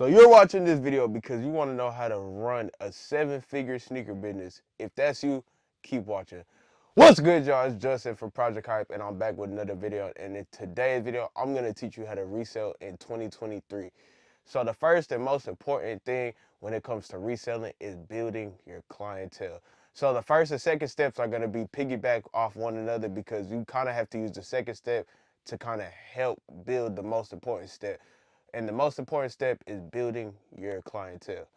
So you're watching this video because you want to know how to run a 7-figure sneaker business. If that's you, keep watching. What's good, y'all? It's Justin from Project Hype, and I'm back with another video. And in today's video, I'm going to teach you how to resell in 2023. So the first and most important thing when it comes to reselling is building your clientele. So the first and second steps are going to be piggyback off one another because you kind of have to use the second step to kind of help build the most important step. And the most important step is building your clientele.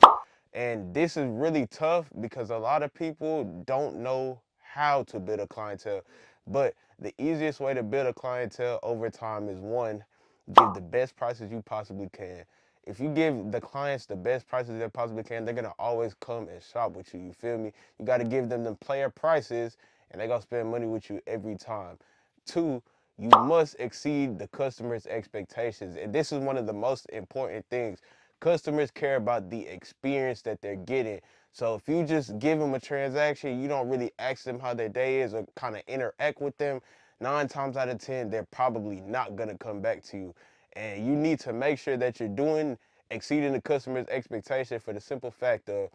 And this is really tough because a lot of people don't know how to build a clientele. But the easiest way to build a clientele over time is one, give the best prices you possibly can. If you give the clients the best prices they possibly can, they're gonna always come and shop with you. You feel me? You gotta give them the player prices and they're gonna spend money with you every time. Two, you must exceed the customer's expectations. And this is one of the most important things. Customers care about the experience that they're getting. So if you just give them a transaction, you don't really ask them how their day is or kind of interact with them, 9 times out of 10, they're probably not going to come back to you. And you need to make sure that you're doing exceeding the customer's expectation for the simple fact of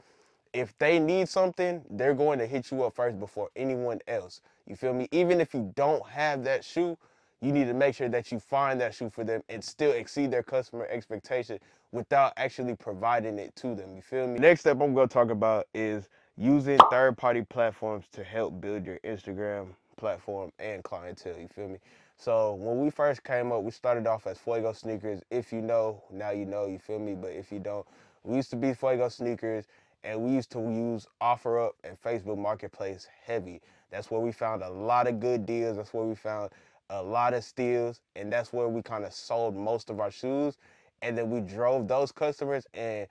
if they need something, they're going to hit you up first before anyone else. You feel me? Even if you don't have that shoe, you need to make sure that you find that shoe for them and still exceed their customer expectation without actually providing it to them. You feel me? Next step I'm going to talk about is using third-party platforms to help build your Instagram platform and clientele. You feel me? So when we first came up, we started off as Fuego Sneakers. If you know, now you know, you feel me? But if you don't, we used to be Fuego Sneakers, and we used to use OfferUp and Facebook Marketplace heavy. That's where we found a lot of good deals. That's where we found a lot of steals, and that's where we kind of sold most of our shoes. And then we drove those customers and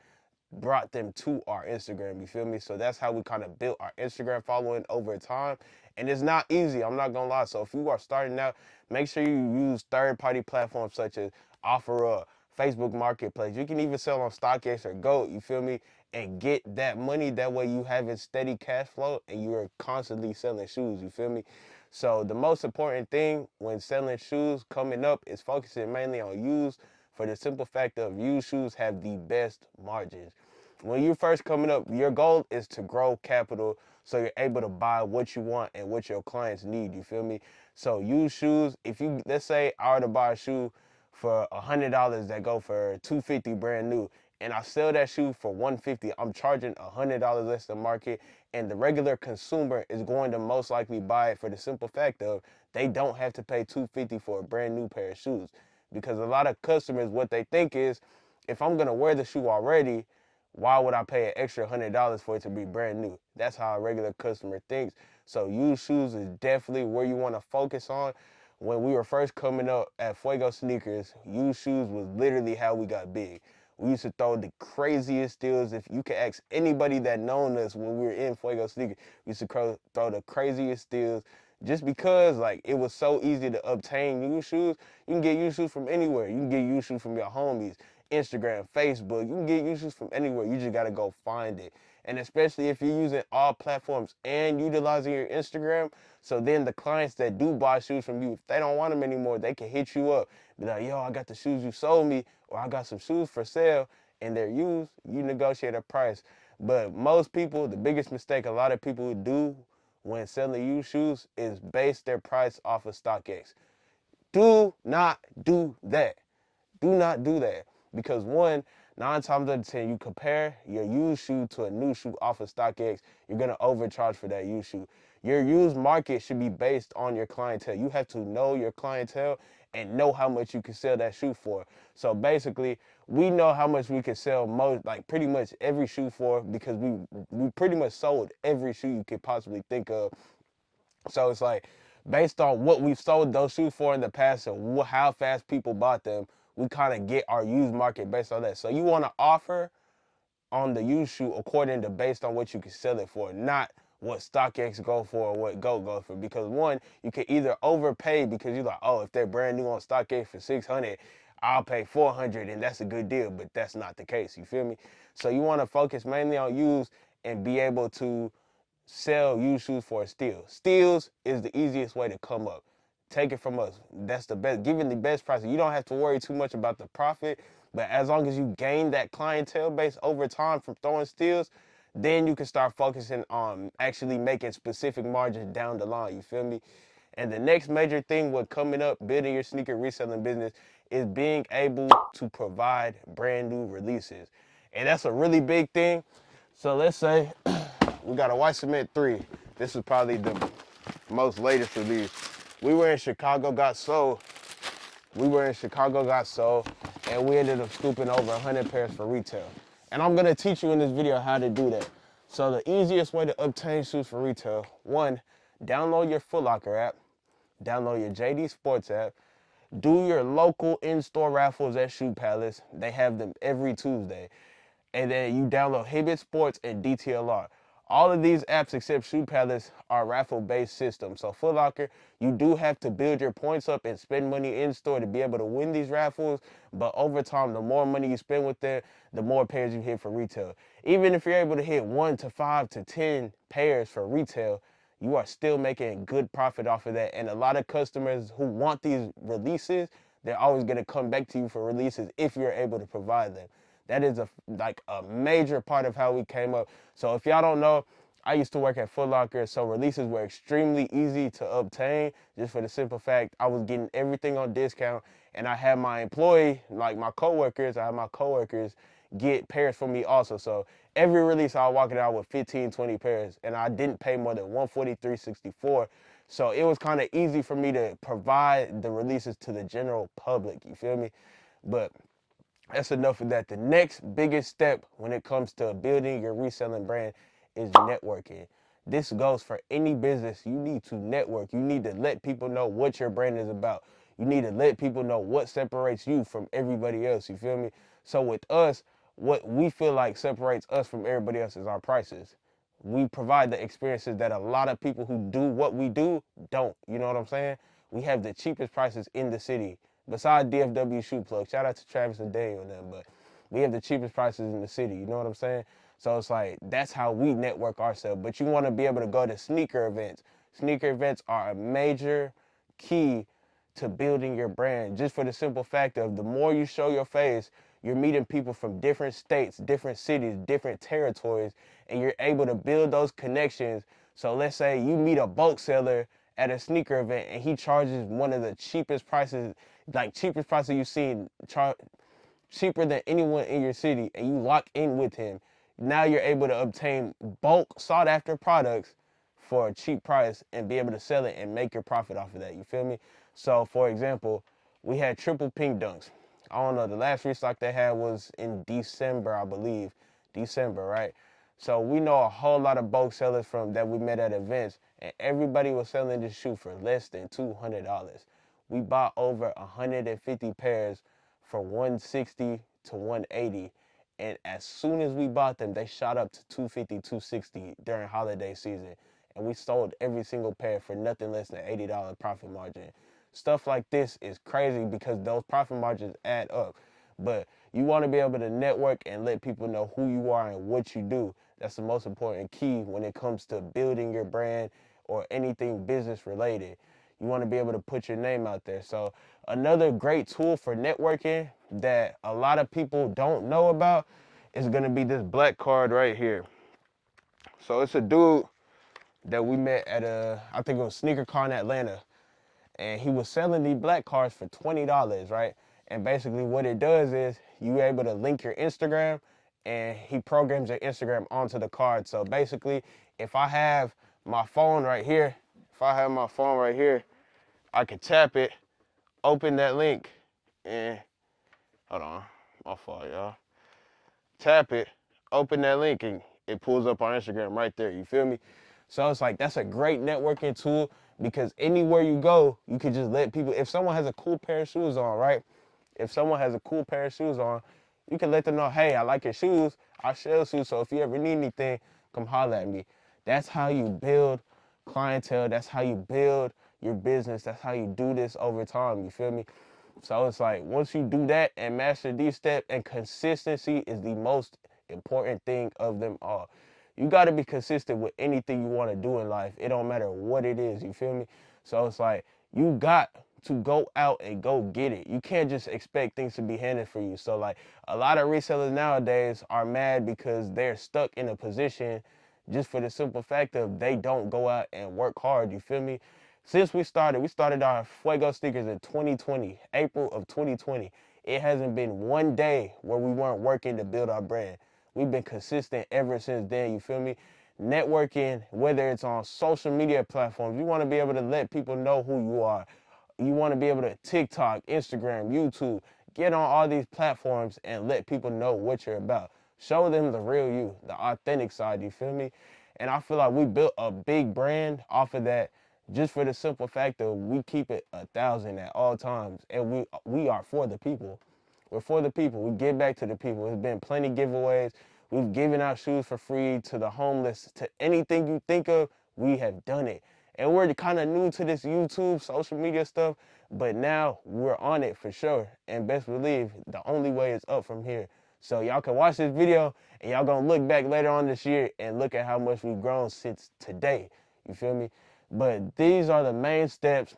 brought them to our Instagram, you feel me? So that's how we kind of built our Instagram following over time. And it's not easy, I'm not gonna lie. So if you are starting out, make sure you use third-party platforms such as OfferUp, Facebook Marketplace. You can even sell on StockX or GOAT, you feel me? And get that money. That way you have a steady cash flow and you are constantly selling shoes, you feel me? So the most important thing when selling shoes coming up is focusing mainly on used, for the simple fact of used shoes have the best margins. When you're first coming up, your goal is to grow capital so you're able to buy what you want and what your clients need, you feel me? So used shoes, if you, let's say I were to buy a shoe for $100 that go for $250 brand new, and I sell that shoe for $150, I'm charging $100 less than market, and the regular consumer is going to most likely buy it for the simple fact of they don't have to pay $250 for a brand new pair of shoes. Because a lot of customers, what they think is, if I'm gonna wear the shoe already, why would I pay an extra $100 for it to be brand new? That's how a regular customer thinks. So used shoes is definitely where you want to focus on. When we were first coming up at Fuego Sneakers, used shoes was literally how we got big. We used to throw the craziest deals. If you could ask anybody that known us when we were in Fuego Sneakers, we used to throw the craziest deals just because like it was so easy to obtain used shoes. You can get used shoes from anywhere. You can get used shoes from your homies, Instagram, Facebook. You can get used shoes from anywhere. You just gotta go find it. And especially if you're using all platforms and utilizing your Instagram, so then the clients that do buy shoes from you, if they don't want them anymore, they can hit you up. Be like, yo, I got the shoes you sold me, or I got some shoes for sale, and they're used. You negotiate a price. But most people, the biggest mistake a lot of people do when selling used shoes is base their price off of StockX. Do not do that. Do not do that. Because one, 9 times out of 10, you compare your used shoe to a new shoe off of StockX, you're going to overcharge for that used shoe. Your used market should be based on your clientele. You have to know your clientele and know how much you can sell that shoe for. So basically, we know how much we can sell most, like pretty much every shoe for, because we pretty much sold every shoe you could possibly think of. So it's like based on what we've sold those shoes for in the past and how fast people bought them, we kind of get our used market based on that. So you want to offer on the used shoe according to based on what you can sell it for, not what StockX go for or what GOAT goes for. Because one, you can either overpay because you're like, oh, if they're brand new on StockX for 600, I'll pay 400 and that's a good deal. But that's not the case. You feel me? So you want to focus mainly on used and be able to sell used shoes for a steal. Steals is the easiest way to come up. Take it from us. That's the best. Giving the best price. You don't have to worry too much about the profit But as long as you gain that clientele base over time from throwing steals, then you can start focusing on actually making specific margins down the line. You feel me? And the next major thing with coming up, building your sneaker reselling business, is being able to provide brand new releases. And that's a really big thing. So let's say we got a White Cement 3. This is probably the most latest release. We were in Chicago, got sold. And we ended up scooping over 100 pairs for retail. And I'm gonna teach you in this video how to do that. So the easiest way to obtain shoes for retail, one, download your Foot Locker app, download your JD Sports app, do your local in-store raffles at Shoe Palace. They have them every Tuesday. And then you download Hibbett Sports and DTLR. All of these apps except Shoe Palace are raffle-based systems. So Foot Locker, you do have to build your points up and spend money in store to be able to win these raffles. But over time, the more money you spend with it, the more pairs you hit for retail. Even if you're able to hit 1 to 5 to 10 pairs for retail, you are still making good profit off of that. And a lot of customers who want these releases, they're always going to come back to you for releases if you're able to provide them. That is a major part of how we came up. So if y'all don't know, I used to work at Foot Locker, so releases were extremely easy to obtain, just for the simple fact I was getting everything on discount, and I had my employee, like my coworkers, get pairs for me also. So every release I was walking out with 15, 20 pairs, and I didn't pay more than $143.64. So it was kind of easy for me to provide the releases to the general public, you feel me? But that's enough of that. The next biggest step when it comes to building your reselling brand is networking. This goes for any business. You need to network. You need to let people know what your brand is about. You need to let people know what separates you from everybody else. You feel me? So with us, what we feel like separates us from everybody else is our prices. We provide the experiences that a lot of people who do what we do don't. You know what I'm saying? We have the cheapest prices in the city. Besides DFW Shoe Plug, shout out to Travis and Daniel and them, but we have the cheapest prices in the city. You know what I'm saying? So it's like, that's how we network ourselves. But you want to be able to go to sneaker events. Sneaker events are a major key to building your brand, just for the simple fact of the more you show your face, you're meeting people from different states, different cities, different territories, and you're able to build those connections. So let's say you meet a bulk seller at a sneaker event and he charges one of the cheapest prices, like cheapest prices you've seen, cheaper than anyone in your city, and you lock in with him. Now you're able to obtain bulk sought after products for a cheap price and be able to sell it and make your profit off of that. You feel me? So for example, we had triple pink dunks. I don't know, the last restock they had was in December, I believe. December, right? So we know a whole lot of bulk sellers from that we met at events, and everybody was selling this shoe for less than $200. We bought over 150 pairs for 160 to 180, and as soon as we bought them, they shot up to 250, 260 during holiday season, and we sold every single pair for nothing less than $80 profit margin. Stuff like this is crazy because those profit margins add up. But you want to be able to network and let people know who you are and what you do. That's the most important key when it comes to building your brand or anything business related. You want to be able to put your name out there. So another great tool for networking that a lot of people don't know about is going to be this black card right here. So it's a dude that we met at I think it was Sneaker Con in Atlanta. And he was selling these black cards for $20, right? And basically what it does is you able to link your Instagram, and he programs your Instagram onto the card. So basically, if I have my phone right here, I can tap it, open that link, and hold on, my fault, y'all. Tap it, open that link, and it pulls up our Instagram right there. You feel me? So it's like, that's a great networking tool, because anywhere you go, you can just let people, if someone has a cool pair of shoes on, right? If someone has a cool pair of shoes on, you can let them know, hey, I like your shoes, I sell shoes, so if you ever need anything, come holler at me. That's how you build clientele. That's how you build your business. That's how you do this over time, you feel me? So it's like, once you do that and master these steps, and consistency is the most important thing of them all. You got to be consistent with anything you want to do in life. It don't matter what it is, you feel me? So it's like, you got to go out and go get it. You can't just expect things to be handed for you. So like a lot of resellers nowadays are mad because they're stuck in a position just for the simple fact of they don't go out and work hard. You feel me? Since we started our Fuego sneakers in 2020, April of 2020. It hasn't been one day where we weren't working to build our brand. We've been consistent ever since then, you feel me? Networking, whether it's on social media platforms, you want to be able to let people know who you are. You want to be able to TikTok, Instagram, YouTube, get on all these platforms and let people know what you're about. Show them the real you, the authentic side, you feel me? And I feel like we built a big brand off of that just for the simple fact that we keep it 1,000 at all times. And we are for the people. We're for the people. We give back to the people. There's been plenty giveaways. We've given out shoes for free to the homeless, to anything you think of, we have done it. And we're kind of new to this YouTube, social media stuff, but now we're on it for sure. And best believe, the only way is up from here. So y'all can watch this video and y'all gonna look back later on this year and look at how much we've grown since today. You feel me? But these are the main steps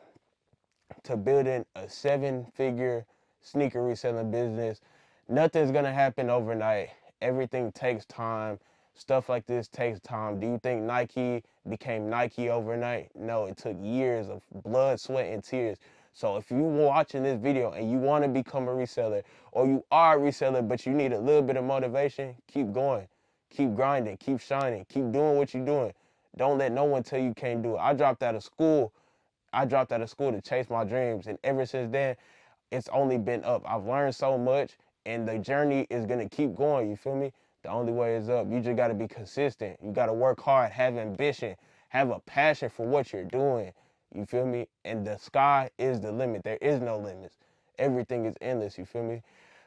to building a 7-figure sneaker reselling business. Nothing's gonna happen overnight. Everything takes time. Stuff like this takes time. Do you think Nike became Nike overnight? No, it took years of blood, sweat, and tears. So if you're watching this video and you want to become a reseller, or you are a reseller but you need a little bit of motivation, keep going. Keep grinding, keep shining, keep doing what you're doing. Don't let no one tell you can't do it. I dropped out of school to chase my dreams, and ever since then, it's only been up. I've learned so much, and the journey is gonna keep going. You feel me? The only way is up. You just gotta be consistent. You gotta work hard, have ambition, have a passion for what you're doing. You feel me? And the sky is the limit. There is no limits. Everything is endless. You feel me?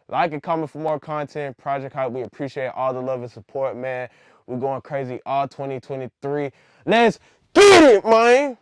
Like and comment for more content. Project Hype, we appreciate all the love and support, man. We're going crazy all 2023. Let's get it, man!